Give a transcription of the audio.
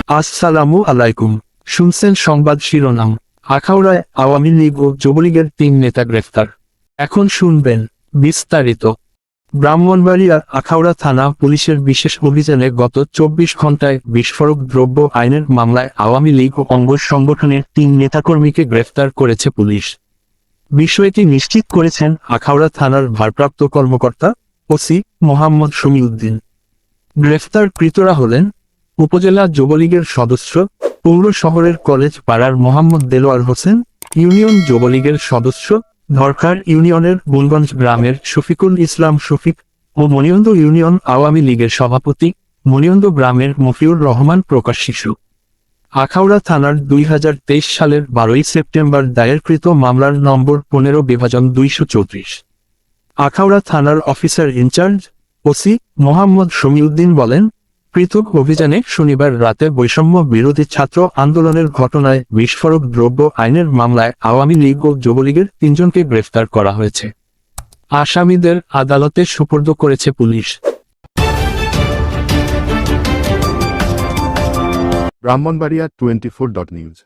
আসসালামু আলাইকুম। শুনছেন সংবাদ শিরোনাম। আখাউড়ায় আওয়ামী লীগ ও যুবলীগের ৩ নেতা গ্রেফতার। এখন শুনবেন বিস্তারিত। ব্রাহ্মণবাড়িয়ার আখাউড়া থানা পুলিশের বিশেষ অভিযানে গত ২৪ ঘণ্টায় বিস্ফোরক দ্রব্য আইনের মামলায় আওয়ামী লীগ ও অঙ্গ সংগঠনের ৩ নেতাকর্মীকে গ্রেফতার করেছে পুলিশ। বিষয়টি নিশ্চিত করেছেন আখাউড়া থানার ভারপ্রাপ্ত কর্মকর্তা ওসি মোহাম্মদ শমীউদ্দিন। গ্রেফতারকৃতরা হলেন উপজেলা যুবলীগের সদস্য, পৌর শহরের কলেজ পাড়ার মোহাম্মদ দেলোয়ার হোসেন, ইউনিয়ন যুবলীগের সদস্য, ধরকার ইউনিয়নের বুলগঞ্জ গ্রামের শফিকুল ইসলাম শফিক ও মনিয়ন্দ ইউনিয়ন আওয়ামী লীগের সভাপতি মনিয়ন্দ গ্রামের মফিউর রহমান প্রকাশ শিশু। আখাউড়া থানার ২০২৩ সালের ১২ই সেপ্টেম্বর দায়েরকৃত মামলার নম্বর ১৫/২34। আখাউড়া থানার অফিসার ইনচার্জ ওসি মোহাম্মদ শমীউদ্দিন বলেন, পৃথক অভিযানে শনিবার রাতে বৈষম্য বিরোধী ছাত্র আন্দোলনের ঘটনায় বিস্ফোরক দ্রব্য আইনের মামলায় আওয়ামী লীগ ও যুবলীগের ৩ জনকে গ্রেফতার করা হয়েছে। আসামিদের আদালতে সোপর্দ করেছে পুলিশ। ব্রাহ্মণবাড়িয়া 24.নিউজ।